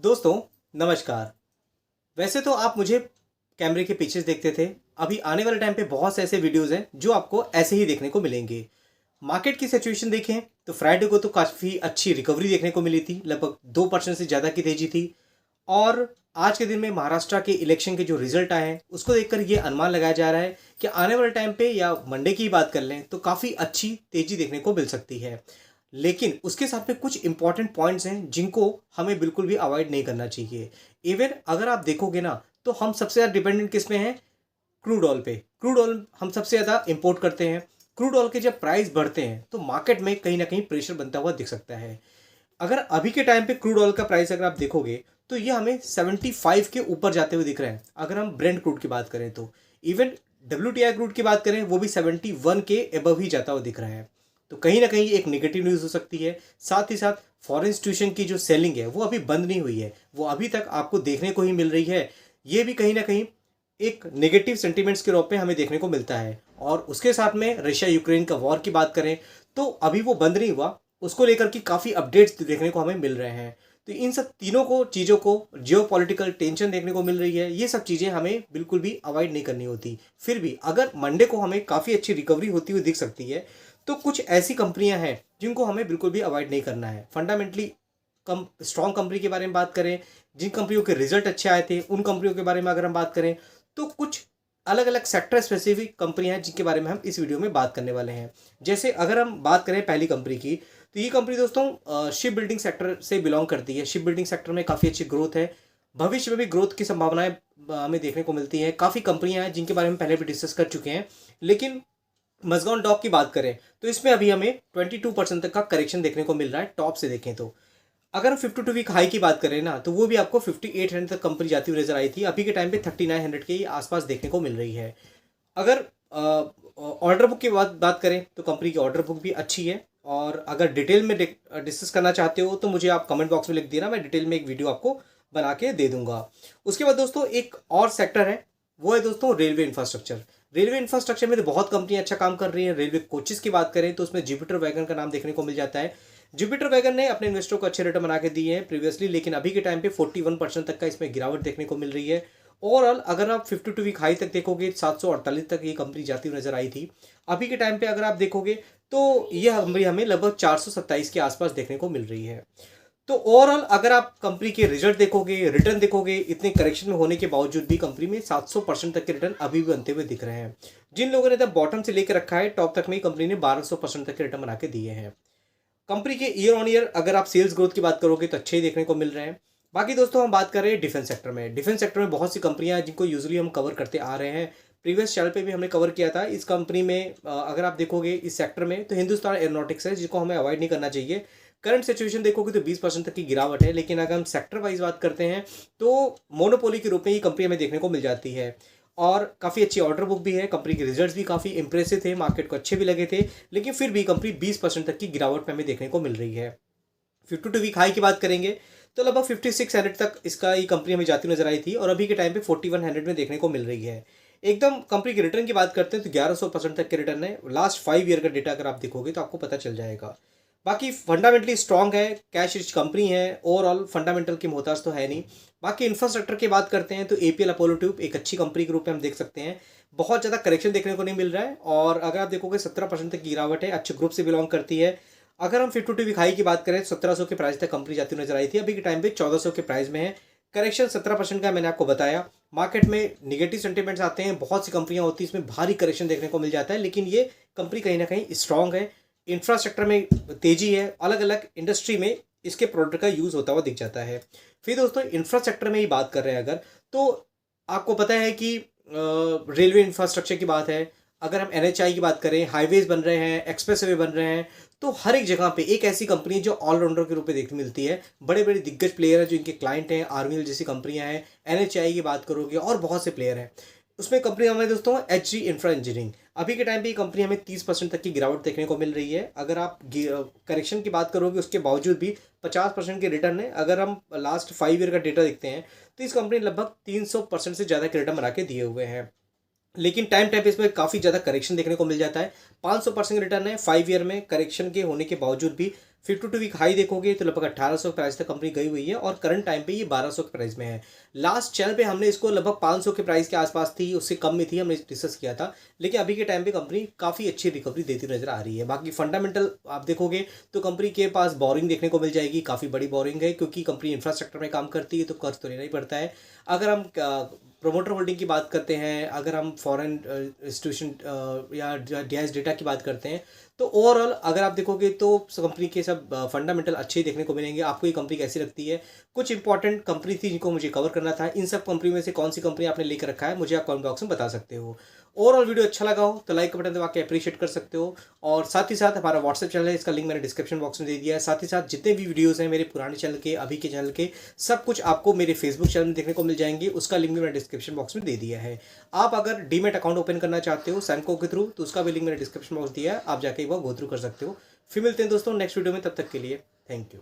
दोस्तों नमस्कार। वैसे तो आप मुझे कैमरे के पीछे देखते थे। अभी आने वाले टाइम पे बहुत से ऐसे वीडियोस हैं जो आपको ऐसे ही देखने को मिलेंगे। मार्केट की सिचुएशन देखें तो फ्राइडे को तो काफ़ी अच्छी रिकवरी देखने को मिली थी, लगभग 2% से ज़्यादा की तेजी थी। और आज के दिन में महाराष्ट्र के इलेक्शन के जो रिजल्ट आए हैं उसको देखकर ये अनुमान लगाया जा रहा है कि आने वाले टाइम पे या मंडे की बात कर लें तो काफ़ी अच्छी तेजी देखने को मिल सकती है। लेकिन उसके साथ में कुछ इंपॉर्टेंट पॉइंट्स हैं जिनको हमें बिल्कुल भी अवॉइड नहीं करना चाहिए। इवन अगर आप देखोगे ना तो हम सबसे ज़्यादा डिपेंडेंट किस में हैं? क्रूड ऑयल पे। क्रूड ऑयल हम सबसे ज़्यादा इंपोर्ट करते हैं। क्रूड ऑयल के जब प्राइस बढ़ते हैं तो मार्केट में कहीं ना कहीं प्रेशर बनता हुआ दिख सकता है। अगर अभी के टाइम पे क्रूड ऑयल का प्राइस अगर आप देखोगे तो ये हमें 75 के ऊपर जाते हुए दिख रहा है। अगर हम ब्रेंट क्रूड की बात करें तो इवन WTI क्रूड की बात करें वो भी 71 के एबव ही जाता हुआ दिख रहा है। तो कहीं ना कहीं एक नेगेटिव न्यूज़ हो सकती है। साथ ही साथ फॉरेन इंस्टीट्यूशन की जो सेलिंग है वो अभी बंद नहीं हुई है, वो अभी तक आपको देखने को ही मिल रही है। ये भी कहीं ना कहीं एक नेगेटिव सेंटीमेंट्स के रूप में हमें देखने को मिलता है। और उसके साथ में रशिया यूक्रेन का वॉर की बात करें तो अभी वो बंद नहीं हुआ, उसको लेकर के काफ़ी अपडेट्स देखने को हमें मिल रहे हैं। तो इन सब तीनों को चीज़ों को जियो पॉलिटिकल टेंशन देखने को मिल रही है, ये सब चीज़ें हमें बिल्कुल भी अवॉइड नहीं करनी होती। फिर भी अगर मंडे को हमें काफ़ी अच्छी रिकवरी होती हुई दिख सकती है तो कुछ ऐसी कंपनियां हैं जिनको हमें बिल्कुल भी अवॉइड नहीं करना है। फंडामेंटली कम स्ट्रॉन्ग कंपनी के बारे में बात करें, जिन कंपनियों के रिजल्ट अच्छे आए थे उन कंपनियों के बारे में अगर हम बात करें तो कुछ अलग अलग सेक्टर स्पेसिफिक कंपनियां हैं जिनके बारे में हम इस वीडियो में बात करने वाले हैं। जैसे अगर हम बात करें पहली कंपनी की तो ये कंपनी दोस्तों शिप बिल्डिंग सेक्टर से बिलोंग करती है। शिप बिल्डिंग सेक्टर में काफ़ी अच्छी ग्रोथ है, भविष्य में भी ग्रोथ की संभावनाएं हमें देखने को मिलती हैं। काफ़ी कंपनियां हैं जिनके बारे में पहले भी डिस्कस कर चुके हैं। लेकिन मजगाउन डॉक की बात करें तो इसमें अभी हमें 22% तक का करेक्शन देखने को मिल रहा है टॉप से देखें तो। अगर हम 52 वीक हाई की बात करें ना तो वो भी आपको 5800 तक कंपनी जाती हुई नजर आई थी। अभी के टाइम पे 3900 के आसपास देखने को मिल रही है। अगर ऑर्डर बुक की बात करें तो कंपनी की ऑर्डर बुक भी अच्छी है। और अगर डिटेल में डिस्कस करना चाहते हो तो मुझे आप कमेंट बॉक्स में लिख देना, मैं डिटेल में एक वीडियो आपको बना के दे दूंगा। उसके बाद दोस्तों एक और सेक्टर है, वो है दोस्तों रेलवे इंफ्रास्ट्रक्चर। रेलवे इंफ्रास्ट्रक्चर में तो बहुत कंपनियां अच्छा काम कर रही हैं। रेलवे कोचेस की बात करें तो उसमें जुपिटर वैगन का नाम देखने को मिल जाता है। जुपिटर वैगन ने अपने इन्वेस्टरों को अच्छे रिटर्न बना के दिए हैं प्रीवियसली, लेकिन अभी के टाइम पे 41% तक का इसमें गिरावट देखने को मिल रही है। ओवरऑल अगर आप 52 वीक हाई तक देखोगे 748 तक ये कंपनी जाती हुई नजर आई थी। अभी के टाइम पे अगर आप देखोगे तो यह कंपनी हमें लगभग 427 के आसपास देखने को मिल रही है। तो ओवरऑल अगर आप कंपनी के रिजल्ट देखोगे, रिटर्न देखोगे, इतने करेक्शन में होने के बावजूद भी कंपनी में 700% तक के रिटर्न अभी भी बनते हुए दिख रहे हैं। जिन लोगों ने तब बॉटम से लेकर रखा है टॉप तक में कंपनी ने 1200% तक के रिटर्न बना के दिए हैं। कंपनी के ईयर ऑन ईयर अगर आप सेल्स ग्रोथ की बात करोगे तो अच्छे ही देखने को मिल रहे हैं। बाकी दोस्तों हम बात कर रहे हैं डिफेंस सेक्टर में। डिफेंस सेक्टर में बहुत सी कंपनियां हैं जिनको यूजुअली हम कवर करते आ रहे हैं। प्रीवियस चैनल पे भी हमने कवर किया था। इस कंपनी में अगर आप देखोगे इस सेक्टर में तो हिंदुस्तान एरोनॉटिक्स है जिसको हमें अवॉइड नहीं करना चाहिए। करंट सिचुएशन देखोगे तो 20% तक की गिरावट है, लेकिन अगर हम सेक्टर वाइज बात करते हैं तो मोनोपोली के रूप में ये कंपनी हमें देखने को मिल जाती है। और काफ़ी अच्छी ऑर्डर बुक भी है, कंपनी के रिजल्ट्स भी काफ़ी इंप्रेसिव थे, मार्केट को अच्छे भी लगे थे। लेकिन फिर भी कंपनी 20% तक की गिरावट में हमें देखने को मिल रही है। 52 वीक हाई की बात करेंगे तो लगभग 5600 तक इसका ये कंपनी हमें जाती नजर आई थी और अभी के टाइम पे 4100 में देखने को मिल रही है। एकदम कंपनी के रिटर्न की बात करते हैं तो 1100% तक के रिटर्न है। लास्ट 5 ईयर का डेटा अगर आप देखोगे तो आपको पता चल जाएगा। बाकी फंडामेंटली स्ट्रांग है, कैश रिच कंपनी है, ओवरऑल फंडामेंटल की मोहताज तो है नहीं। बाकी इंफ्रास्ट्रक्चर की बात करते हैं तो APL अपोलो ट्यूब एक अच्छी कंपनी के रूप में हम देख सकते हैं। बहुत ज़्यादा करेक्शन देखने को नहीं मिल रहा है और अगर आप देखोगे 17% तक की गिरावट है, अच्छे ग्रुप से बिलोंग करती है। अगर हम 52 वीक हाई की बात करें 1700 के प्राइस तक कंपनी जाती नजर आई थी, अभी के टाइम पे 1400 के प्राइस में है। करेक्शन 17% का मैंने आपको बताया। मार्केट में निगेटिव सेंटीमेंट्स आते हैं, बहुत सी कंपनियां होती हैं इसमें भारी करेक्शन देखने को मिल जाता है, लेकिन ये कंपनी कहीं ना कहीं स्ट्रांग है। इंफ्रास्ट्रक्चर में तेजी है, अलग अलग इंडस्ट्री में इसके प्रोडक्ट का यूज़ होता हुआ दिख जाता है। फिर दोस्तों इंफ्रास्ट्रक्चर में ही बात कर रहे हैं अगर, तो आपको पता है कि रेलवे इंफ्रास्ट्रक्चर की बात है। अगर हम NHI की बात करें, हाईवेज बन रहे हैं, एक्सप्रेस वे बन रहे हैं, तो हर एक जगह पे एक ऐसी कंपनी है जो ऑलराउंडर के रूप में देखने मिलती है। बड़े बड़े दिग्गज प्लेयर हैं जो इनके क्लाइंट हैं, आर्मी जैसी कंपनियां हैं, NHI की बात करोगे और बहुत से प्लेयर हैं। उसमें कंपनी हमें दोस्तों HG इंफ्रा इंजीनियरिंग, अभी के टाइम पे ये कंपनी हमें 30% तक की गिरावट देखने को मिल रही है। अगर आप करेक्शन की बात करोगे उसके बावजूद भी 50% के रिटर्न है। अगर हम लास्ट 5 ईयर का डेटा देखते हैं तो इस कंपनी ने लगभग 300% से ज़्यादा के रिटर्न बना के दिए हुए हैं। लेकिन टाइम टाइम पे इसमें काफ़ी ज़्यादा करेक्शन देखने को मिल जाता है। 500% रिटर्न है 5 ईयर में, करेक्शन के होने के बावजूद भी 52 वीक हाई देखोगे तो लगभग 1800 प्राइस तक कंपनी गई हुई है और करंट टाइम पे ये 1200 के प्राइस में है। लास्ट चैनल पे हमने इसको लगभग 500 के प्राइस के आसपास थी, उससे कम में थी, हमने डिस्कस किया था। लेकिन अभी के टाइम पे कंपनी काफ़ी अच्छी रिकवरी देती नजर आ रही है। बाकी फंडामेंटल आप देखोगे तो कंपनी के पास बोरिंग देखने को मिल जाएगी, काफ़ी बड़ी बोरिंग है, क्योंकि कंपनी इंफ्रास्ट्रक्चर में काम करती है तो कर्ज तो लेना ही पड़ता है। अगर हम प्रोमोटर होल्डिंग की बात करते हैं, अगर हम फॉरेन इंस्टीट्यूशन या डीआईएस डेटा की बात करते हैं, तो ओवरऑल अगर आप देखोगे तो कंपनी के सब फंडामेंटल अच्छे देखने को मिलेंगे। आपको ये कंपनी कैसी लगती है? कुछ इंपॉर्टेंट कंपनी थी जिनको मुझे कवर करना था। इन सब कंपनी में से कौन सी कंपनी आपने लेकर रखा है मुझे आप कमेंट बॉक्स में बता सकते हो। ओवरऑल वीडियो अच्छा लगा हो तो लाइक का बटन दबा के अप्रिशिएट कर सकते हो। और साथ ही साथ हमारा व्हाट्सएप चैनल है, इसका लिंक मैंने डिस्क्रिप्शन बॉक्स में दे दिया है। साथ ही साथ जितने भी वीडियोस हैं मेरे पुराने चैनल के, अभी के चैनल के, सब कुछ आपको मेरे फेसबुक चैनल में देखने को मिल जाएंगे। उसका लिंक भी मैंने डिस्क्रिप्शन बॉक्स में दे दिया है। आप अगर डीमेट अकाउंट ओपन करना चाहते हो सैमको के थ्रू, तो उसका भी लिंक मैंने डिस्क्रिप्शन बॉक्स दिया है, आप जाके एक बार गो थ्रू कर सकते हो। फिर मिलते हैं दोस्तों नेक्स्ट वीडियो में, तब तक के लिए थैंक यू।